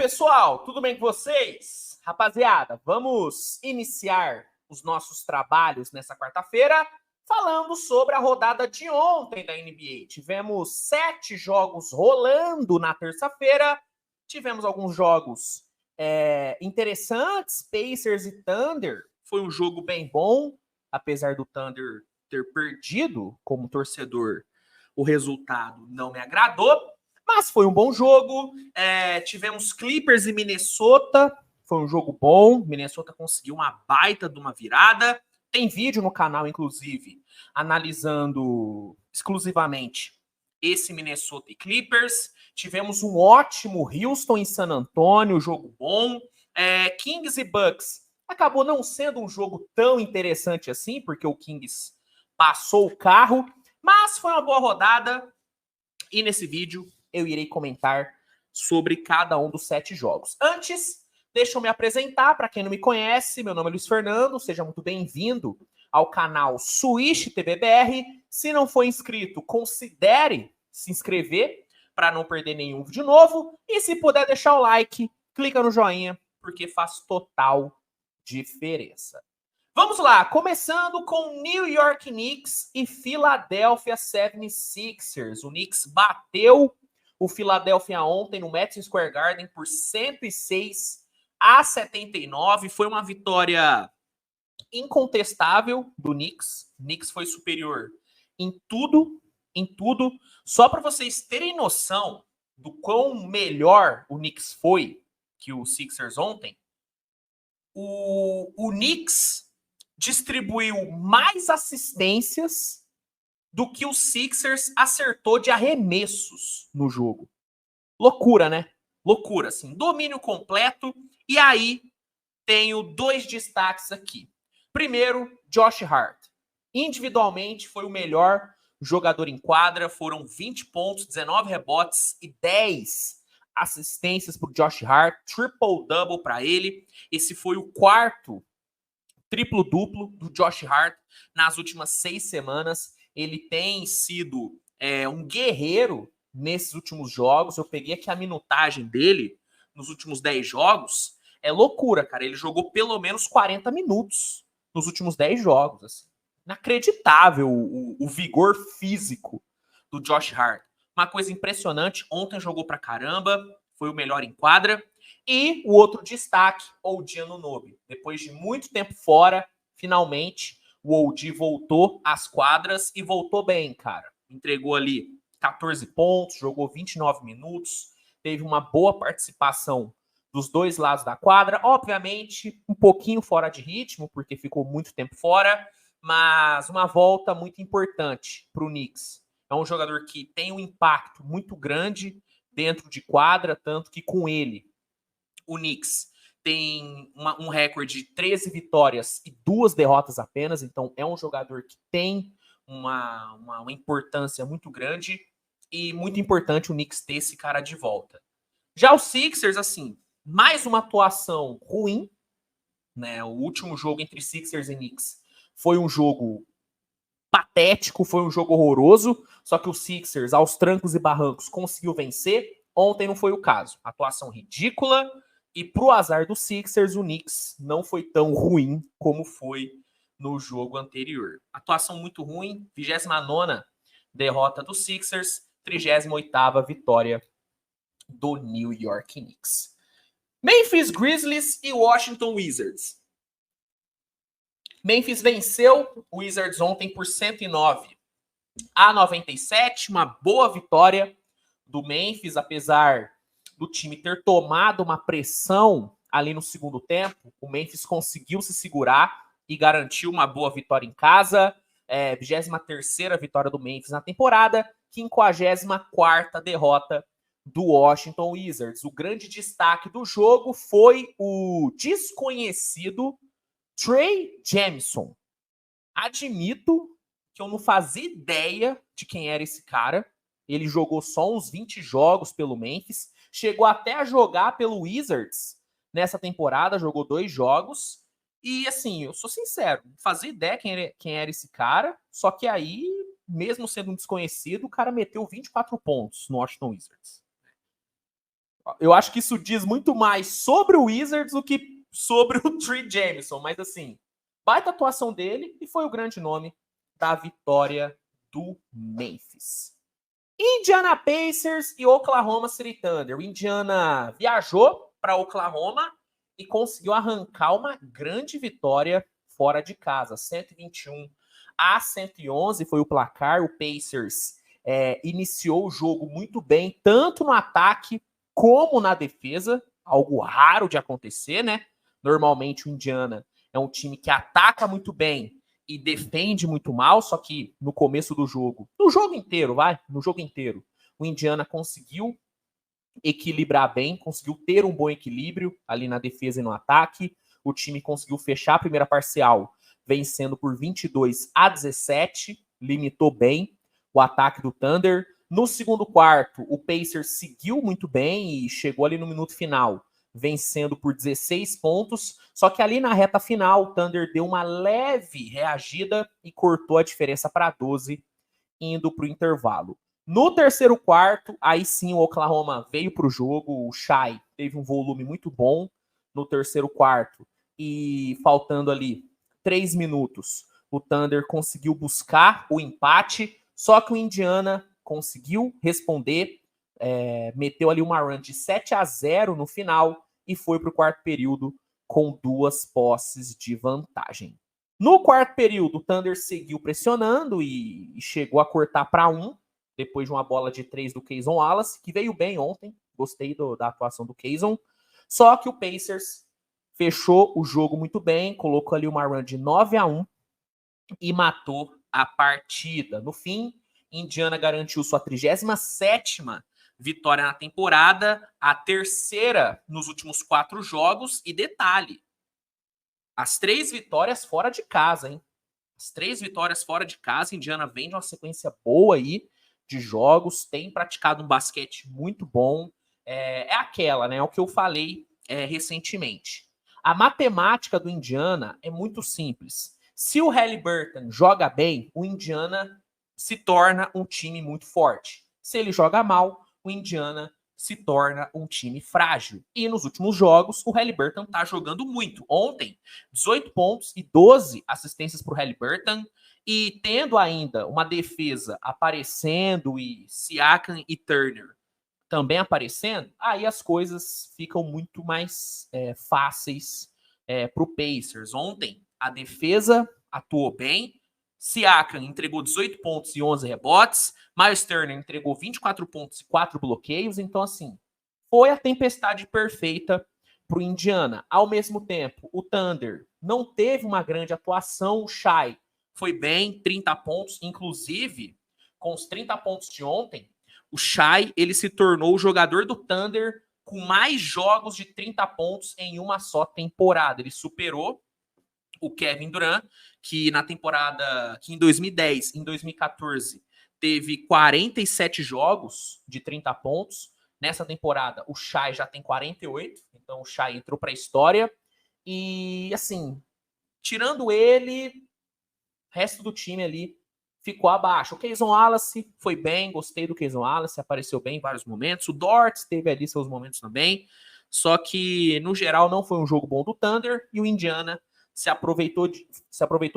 pessoal, tudo bem com vocês? Rapaziada, vamos iniciar os nossos trabalhos nessa quarta-feira falando sobre a rodada de ontem da NBA. Tivemos 7 jogos rolando na terça-feira, tivemos alguns jogos interessantes, Pacers e Thunder. Foi um jogo bem bom, apesar do Thunder ter perdido como torcedor, o resultado não me agradou. Mas foi um bom jogo. Tivemos Clippers e Minnesota. Foi um jogo bom. Minnesota conseguiu uma baita de uma virada. Tem vídeo no canal, inclusive, analisando exclusivamente esse Minnesota e Clippers. Tivemos um ótimo Houston e San Antonio, jogo bom. Kings e Bucks. Acabou não sendo um jogo tão interessante assim, porque o Kings passou o carro. Mas foi uma boa rodada. E nesse vídeo eu irei comentar sobre cada um dos 7 jogos. Antes, deixa eu me apresentar. Para quem não me conhece, meu nome é Luiz Fernando. Seja muito bem-vindo ao canal Swish TVBR. Se não for inscrito, considere se inscrever para não perder nenhum vídeo novo. E se puder deixar o like, clica no joinha, porque faz total diferença. Vamos lá, começando com New York Knicks e Philadelphia 76ers. O Knicks bateu o Philadelphia ontem no Madison Square Garden por 106-79. Foi uma vitória incontestável do Knicks. O Knicks foi superior em tudo, em tudo. Só para vocês terem noção do quão melhor o Knicks foi que o Sixers ontem, o Knicks distribuiu mais assistências do que o Sixers acertou de arremessos no jogo. Loucura, né? Loucura, assim. Domínio completo. E aí, tenho 2 destaques aqui. Primeiro, Josh Hart. Individualmente, foi o melhor jogador em quadra. Foram 20 pontos, 19 rebotes e 10 assistências para o Josh Hart. Triple-double para ele. Esse foi o 4º triplo-duplo do Josh Hart nas últimas 6 semanas. Ele tem sido um guerreiro nesses últimos jogos. Eu peguei aqui a minutagem dele nos últimos 10 jogos. É loucura, cara. Ele jogou pelo menos 40 minutos nos últimos 10 jogos. Assim. Inacreditável o vigor físico do Josh Hart. Uma coisa impressionante. Ontem jogou pra caramba. Foi o melhor em quadra. E o outro destaque, OG Anunoby. Depois de muito tempo fora, finalmente, o OG voltou às quadras e voltou bem, cara. Entregou ali 14 pontos, jogou 29 minutos, teve uma boa participação dos 2 lados da quadra. Obviamente, um pouquinho fora de ritmo, porque ficou muito tempo fora, mas uma volta muito importante para o Knicks. É um jogador que tem um impacto muito grande dentro de quadra, tanto que com ele o Knicks tem um recorde de 13 vitórias e 2 derrotas apenas, então é um jogador que tem uma importância muito grande e muito importante o Knicks ter esse cara de volta. Já o Sixers, assim, mais uma atuação ruim, né? O último jogo entre Sixers e Knicks foi um jogo patético, foi um jogo horroroso, só que o Sixers, aos trancos e barrancos, conseguiu vencer. Ontem não foi o caso. Atuação ridícula. E pro azar do Sixers, o Knicks não foi tão ruim como foi no jogo anterior. Atuação muito ruim, 29ª derrota do Sixers, 38ª vitória do New York Knicks. Memphis Grizzlies e Washington Wizards. Memphis venceu o Wizards ontem por 109-97, uma boa vitória do Memphis, apesar do time ter tomado uma pressão ali no segundo tempo. O Memphis conseguiu se segurar e garantiu uma boa vitória em casa. 23ª vitória do Memphis na temporada, 54ª derrota do Washington Wizards. O grande destaque do jogo foi o desconhecido Trey Jemison. Admito que eu não fazia ideia de quem era esse cara. Ele jogou só uns 20 jogos pelo Memphis. Chegou até a jogar pelo Wizards nessa temporada, jogou 2 jogos. E assim, eu sou sincero, não fazia ideia quem era esse cara. Só que aí, mesmo sendo um desconhecido, o cara meteu 24 pontos no Washington Wizards. Eu acho que isso diz muito mais sobre o Wizards do que sobre o Trey Jameson, mas assim, baita atuação dele e foi o grande nome da vitória do Memphis. Indiana Pacers e Oklahoma City Thunder. O Indiana viajou para Oklahoma e conseguiu arrancar uma grande vitória fora de casa. 121-111 foi o placar. O Pacers iniciou o jogo muito bem, tanto no ataque como na defesa. Algo raro de acontecer, né? Normalmente o Indiana é um time que ataca muito bem e defende muito mal, só que no começo do jogo, no jogo inteiro, o Indiana conseguiu equilibrar bem, conseguiu ter um bom equilíbrio ali na defesa e no ataque. O time conseguiu fechar a primeira parcial vencendo por 22-17, limitou bem o ataque do Thunder. No segundo quarto, o Pacers seguiu muito bem e chegou ali no minuto final, vencendo por 16 pontos, só que ali na reta final o Thunder deu uma leve reagida e cortou a diferença para 12, indo para o intervalo. No terceiro quarto, aí sim o Oklahoma veio para o jogo, o Shai teve um volume muito bom no terceiro quarto e faltando ali 3 minutos, o Thunder conseguiu buscar o empate, só que o Indiana conseguiu responder, meteu ali uma run de 7-0 no final e foi para o quarto período com 2 posses de vantagem. No quarto período, o Thunder seguiu pressionando e chegou a cortar para 1, depois de uma bola de 3 do Cason Wallace, que veio bem ontem, gostei da atuação do Cason, só que o Pacers fechou o jogo muito bem, colocou ali uma run de 9-1 e matou a partida. No fim, Indiana garantiu sua 37ª vitória na temporada, a terceira nos últimos 4 jogos, e detalhe, as 3 vitórias fora de casa, hein? As 3 vitórias fora de casa, Indiana vem de uma sequência boa aí de jogos, tem praticado um basquete muito bom, é aquela, né? É o que eu falei recentemente. A matemática do Indiana é muito simples. Se o Haliburton joga bem, o Indiana se torna um time muito forte. Se ele joga mal, o Indiana se torna um time frágil. E nos últimos jogos, o Haliburton tá jogando muito. Ontem, 18 pontos e 12 assistências para o Haliburton, e tendo ainda uma defesa aparecendo e Siakam e Turner também aparecendo, aí as coisas ficam muito mais fáceis para o Pacers. Ontem, a defesa atuou bem, Siakam entregou 18 pontos e 11 rebotes, Miles Turner entregou 24 pontos e 4 bloqueios, então assim, foi a tempestade perfeita para o Indiana. Ao mesmo tempo, o Thunder não teve uma grande atuação, o Shai foi bem, 30 pontos, inclusive, com os 30 pontos de ontem, o Shai, ele se tornou o jogador do Thunder com mais jogos de 30 pontos em uma só temporada. Ele superou o Kevin Durant, que na temporada, que em 2010, em 2014, teve 47 jogos de 30 pontos. Nessa temporada, o Shai já tem 48, então o Shai entrou para a história. E, assim, tirando ele, o resto do time ali ficou abaixo. O Cason Wallace foi bem, gostei do Cason Wallace, apareceu bem em vários momentos. O Dort teve ali seus momentos também. Só que, no geral, não foi um jogo bom do Thunder e o Indiana se aproveitou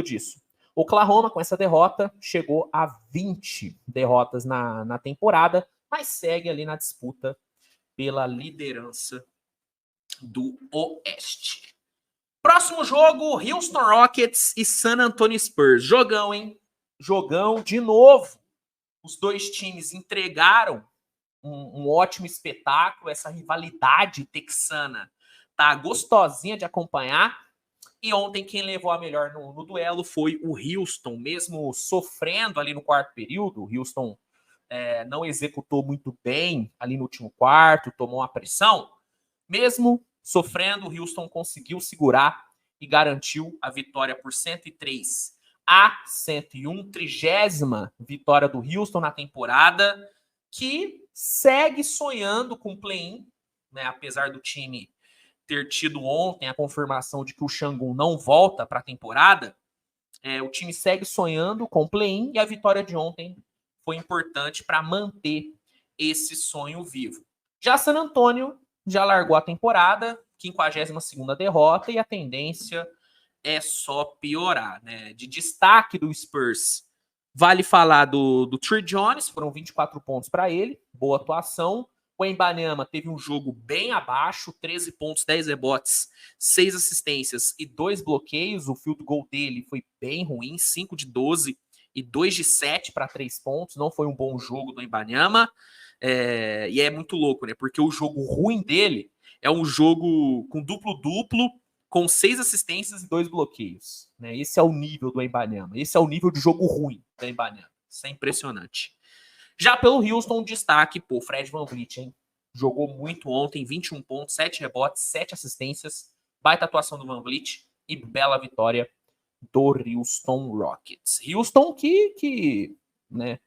disso. O Oklahoma, com essa derrota, chegou a 20 derrotas na temporada, mas segue ali na disputa pela liderança do Oeste. Próximo jogo, Houston Rockets e San Antonio Spurs. Jogão, hein? Jogão de novo. Os dois times entregaram um ótimo espetáculo. Essa rivalidade texana tá gostosinha de acompanhar. E ontem quem levou a melhor no duelo foi o Houston, mesmo sofrendo ali no quarto período. O Houston não executou muito bem ali no último quarto, tomou uma pressão. Mesmo sofrendo, o Houston conseguiu segurar e garantiu a vitória por 103-101, 30ª vitória do Houston na temporada, que segue sonhando com o play-in, né? Apesar do time ter tido ontem a confirmação de que o Şangün não volta para a temporada, o time segue sonhando com o play-in e a vitória de ontem foi importante para manter esse sonho vivo. Já San Antonio já largou a temporada, 52ª derrota, e a tendência é só piorar, né? De destaque do Spurs, vale falar do Trey Jones, foram 24 pontos para ele, boa atuação. O Wembanyama teve um jogo bem abaixo, 13 pontos, 10 rebotes, 6 assistências e 2 bloqueios. O field goal dele foi bem ruim, 5 de 12 e 2 de 7 para 3 pontos. Não foi um bom jogo do Wembanyama. E é muito louco, né? Porque o jogo ruim dele é um jogo com duplo-duplo, com 6 assistências e 2 bloqueios. Né? Esse é o nível do Wembanyama. Esse é o nível de jogo ruim do Wembanyama. Isso é impressionante. Já pelo Houston, destaque, pô, Fred VanVleet, hein? Jogou muito ontem, 21 pontos, 7 rebotes, 7 assistências. Baita atuação do VanVleet e bela vitória do Houston Rockets. Houston que né,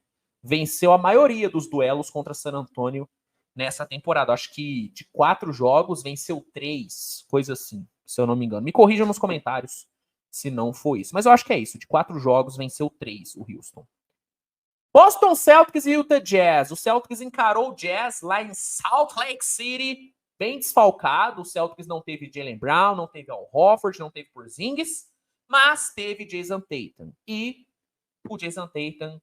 venceu a maioria dos duelos contra San Antonio nessa temporada. Acho que de 4 jogos, venceu 3, coisa assim, se eu não me engano. Me corrijam nos comentários se não foi isso. Mas eu acho que é isso. De 4 jogos, venceu 3 o Houston. Boston Celtics e Utah Jazz. O Celtics encarou o Jazz lá em Salt Lake City, bem desfalcado. O Celtics não teve Jaylen Brown, não teve Al Horford, não teve Porzingis, mas teve Jason Tatum. E o Jason Tatum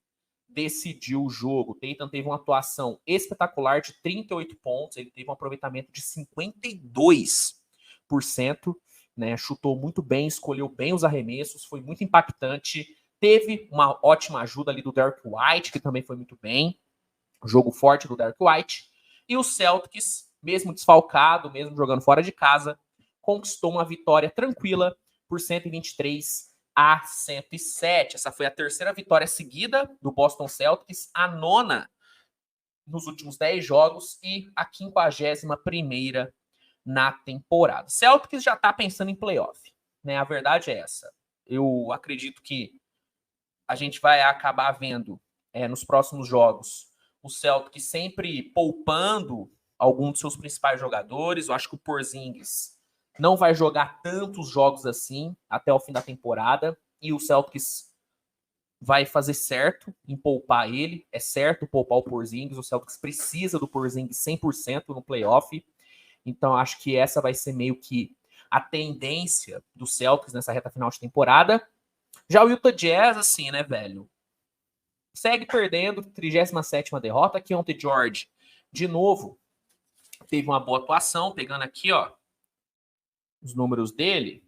decidiu o jogo. Tatum teve uma atuação espetacular de 38 pontos, ele teve um aproveitamento de 52%, né? Chutou muito bem, escolheu bem os arremessos, foi muito impactante. Teve uma ótima ajuda ali do Derrick White, que também foi muito bem. Jogo forte do Derrick White. E o Celtics, mesmo desfalcado, mesmo jogando fora de casa, conquistou uma vitória tranquila por 123-107. Essa foi a terceira vitória seguida do Boston Celtics, a 9ª nos últimos 10 jogos e a 51ª na temporada. Celtics já está pensando em playoff, né? A verdade é essa. Eu acredito que a gente vai acabar vendo nos próximos jogos o Celtic sempre poupando algum dos seus principais jogadores. Eu acho que o Porzingis não vai jogar tantos jogos assim até o fim da temporada. E o Celtics vai fazer certo em poupar ele. É certo poupar o Porzingis. O Celtics precisa do Porzingis 100% no playoff. Então acho que essa vai ser meio que a tendência do Celtics nessa reta final de temporada. Já o Utah Jazz, assim, né, velho? Segue perdendo, 37ª derrota. Keontae George, de novo, teve uma boa atuação. Pegando aqui, ó, os números dele.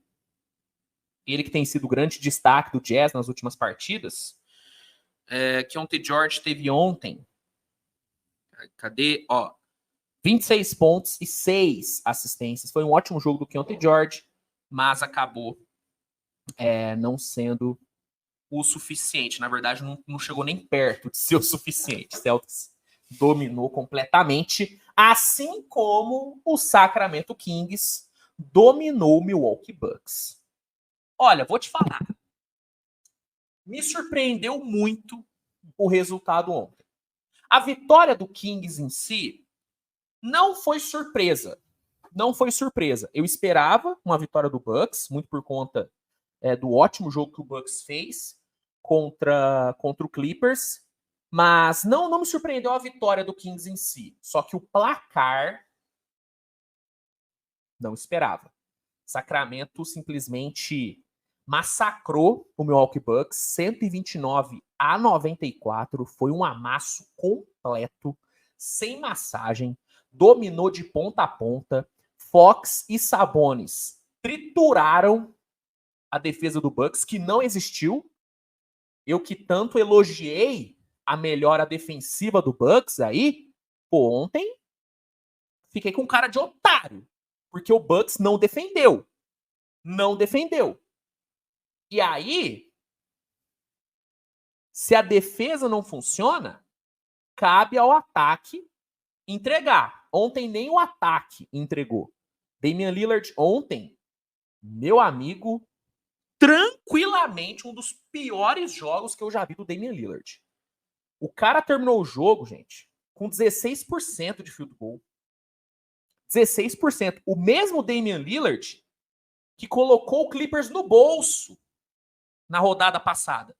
Ele que tem sido o grande destaque do Jazz nas últimas partidas. Keontae George teve ontem. Cadê? Ó, 26 pontos e 6 assistências. Foi um ótimo jogo do Keontae George, mas acabou não sendo o suficiente. Na verdade, não chegou nem perto de ser o suficiente. Celtics dominou completamente, assim como o Sacramento Kings dominou o Milwaukee Bucks. Olha, vou te falar. Me surpreendeu muito o resultado ontem. A vitória do Kings em si não foi surpresa. Não foi surpresa. Eu esperava uma vitória do Bucks, muito por conta do ótimo jogo que o Bucks fez contra o Clippers, mas não me surpreendeu a vitória do Kings em si. Só que o placar não esperava. Sacramento simplesmente massacrou o Milwaukee Bucks, 129-94. Foi um amasso completo, sem massagem. Dominou de ponta a ponta. Fox e Sabonis trituraram a defesa do Bucks, que não existiu. Eu que tanto elogiei a melhora defensiva do Bucks aí, pô, ontem fiquei com cara de otário, porque o Bucks não defendeu. Não defendeu. E aí, se a defesa não funciona, cabe ao ataque entregar. Ontem nem o ataque entregou. Damian Lillard ontem, meu amigo, tranquilamente um dos piores jogos que eu já vi do Damian Lillard. O cara terminou o jogo, gente, com 16% de field goal. 16%. O mesmo Damian Lillard que colocou o Clippers no bolso na rodada passada.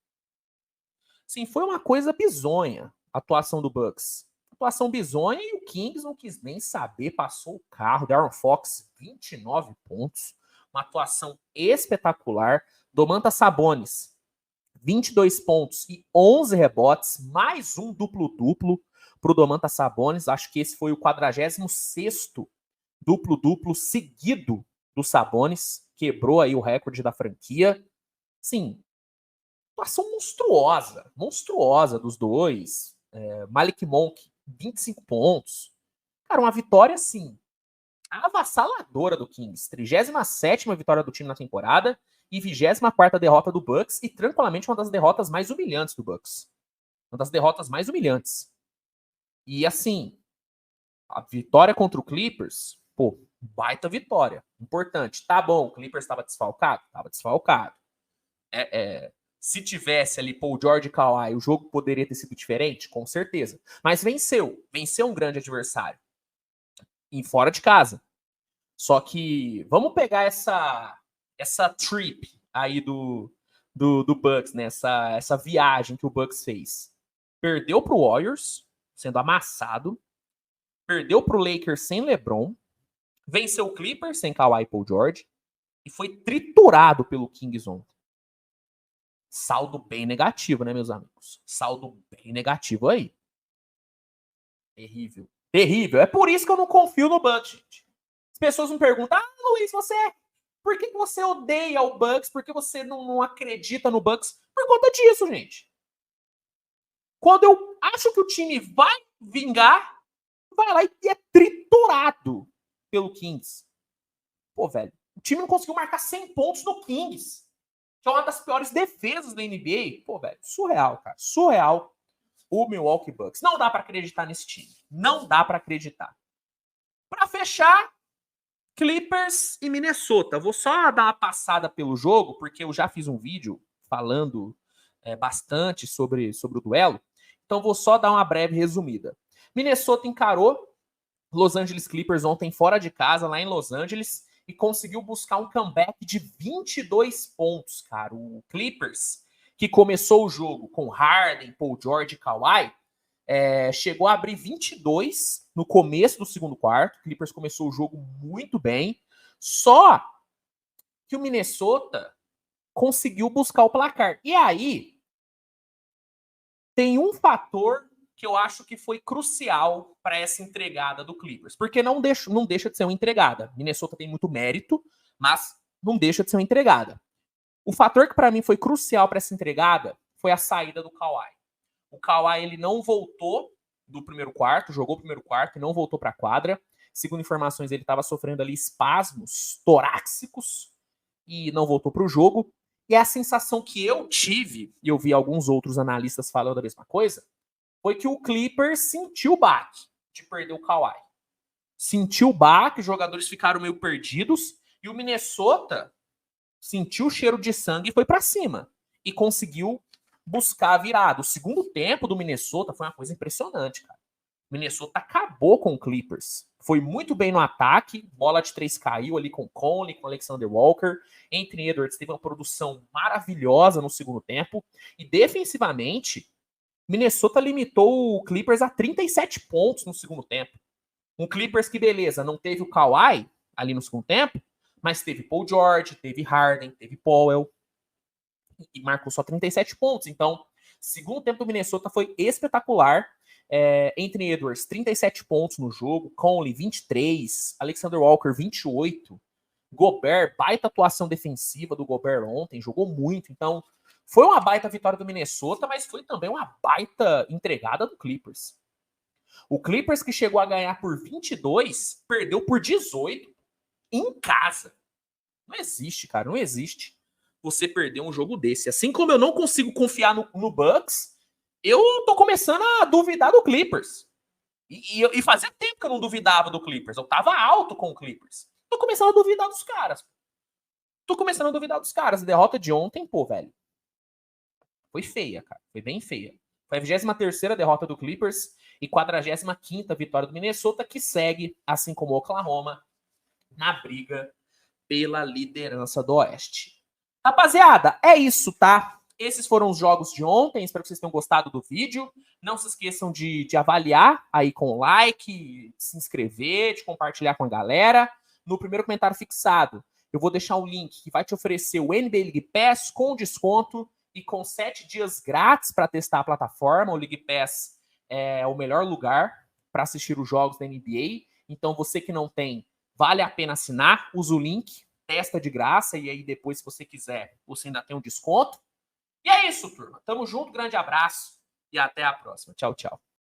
Sim, foi uma coisa bizonha a atuação do Bucks. atuação bizonha e o Kings não quis nem saber, passou o carro. De'Aaron Fox, 29 pontos. Uma atuação espetacular. Domantas Sabonis, 22 pontos e 11 rebotes, mais um duplo-duplo para o Domantas Sabonis. Acho que esse foi o 46º duplo-duplo seguido do Sabonis. Quebrou aí o recorde da franquia. Sim, atuação monstruosa dos dois. Malik Monk, 25 pontos. Cara, uma vitória, assim, avassaladora do Kings. 37ª vitória do time na temporada e 24ª derrota do Bucks e tranquilamente uma das derrotas mais humilhantes do Bucks. Uma das derrotas mais humilhantes. E assim, a vitória contra o Clippers, pô, baita vitória. Importante. Tá bom, o Clippers estava desfalcado? Estava desfalcado. Se tivesse ali Paul George e Kawhi, o jogo poderia ter sido diferente? Com certeza. Mas venceu. Venceu um grande adversário. E fora de casa. Só que vamos pegar essa trip aí do Bucks, né? Essa viagem que o Bucks fez. Perdeu pro Warriors, sendo amassado. Perdeu pro Lakers sem LeBron. Venceu o Clippers sem Kawhi e Paul George. E foi triturado pelo Kings ontem. Saldo bem negativo, né, meus amigos? Saldo bem negativo aí. Terrível. Terrível. É por isso que eu não confio no Bucks, gente. As pessoas me perguntam, Luiz, por que você odeia o Bucks? Por que você não acredita no Bucks? Por conta disso, gente. Quando eu acho que o time vai vingar, vai lá e é triturado pelo Kings. Pô, velho, o time não conseguiu marcar 100 pontos no Kings, que é uma das piores defesas da NBA. Pô, velho, surreal, cara. Surreal o Milwaukee Bucks. Não dá pra acreditar nesse time. Não dá pra acreditar. Pra fechar, Clippers e Minnesota. Vou só dar uma passada pelo jogo, porque eu já fiz um vídeo falando bastante sobre o duelo. Então vou só dar uma breve resumida. Minnesota encarou Los Angeles Clippers ontem fora de casa, lá em Los Angeles, e conseguiu buscar um comeback de 22 pontos, cara. O Clippers, que começou o jogo com Harden, Paul George e Kawhi, chegou a abrir 22 no começo do segundo quarto. O Clippers começou o jogo muito bem. Só que o Minnesota conseguiu buscar o placar. E aí, tem um fator que eu acho que foi crucial para essa entregada do Clippers. Porque não deixa de ser uma entregada. Minnesota tem muito mérito, mas não deixa de ser uma entregada. O fator que para mim foi crucial para essa entregada foi a saída do Kawhi. O Kawhi, ele não voltou do primeiro quarto, jogou o primeiro quarto e não voltou para a quadra. Segundo informações, ele estava sofrendo ali espasmos torácicos e não voltou para o jogo. E a sensação que eu tive, e eu vi alguns outros analistas falando a mesma coisa, foi que o Clippers sentiu o baque de perder o Kawhi. Sentiu o baque, os jogadores ficaram meio perdidos, e o Minnesota sentiu o cheiro de sangue e foi para cima. E conseguiu buscar a virada. O segundo tempo do Minnesota foi uma coisa impressionante, cara. O Minnesota acabou com o Clippers. Foi muito bem no ataque, bola de 3 caiu ali com Conley, com Alexander Walker. Anthony Edwards teve uma produção maravilhosa no segundo tempo. E defensivamente, Minnesota limitou o Clippers a 37 pontos no segundo tempo. Um Clippers que, beleza, não teve o Kawhi ali no segundo tempo, mas teve Paul George, teve Harden, teve Powell e marcou só 37 pontos. Então, segundo tempo do Minnesota foi espetacular. Anthony Edwards, 37 pontos no jogo, Conley, 23, Alexander Walker, 28, Gobert, baita atuação defensiva do Gobert ontem, jogou muito. Então, foi uma baita vitória do Minnesota, mas foi também uma baita entregada do Clippers. O Clippers, que chegou a ganhar por 22, perdeu por 18 em casa. Não existe, cara, não existe você perder um jogo desse. Assim como eu não consigo confiar no Bucks, eu tô começando a duvidar do Clippers. E fazia tempo que eu não duvidava do Clippers. Eu tava alto com o Clippers. Tô começando a duvidar dos caras. A derrota de ontem, pô, velho, foi feia, cara. Foi bem feia. Foi a 23ª derrota do Clippers e 45ª vitória do Minnesota, que segue, assim como o Oklahoma, na briga pela liderança do Oeste. Rapaziada, é isso, tá? Esses foram os jogos de ontem. Espero que vocês tenham gostado do vídeo. Não se esqueçam de avaliar aí com o like, se inscrever, de compartilhar com a galera. No primeiro comentário fixado, eu vou deixar um link que vai te oferecer o NBA League Pass com desconto e com 7 dias grátis para testar a plataforma. O League Pass é o melhor lugar para assistir os jogos da NBA. Então, você que não tem, vale a pena assinar. Usa o link, testa de graça e aí depois, se você quiser, você ainda tem um desconto. E é isso, turma. Tamo junto, grande abraço e até a próxima. Tchau, tchau.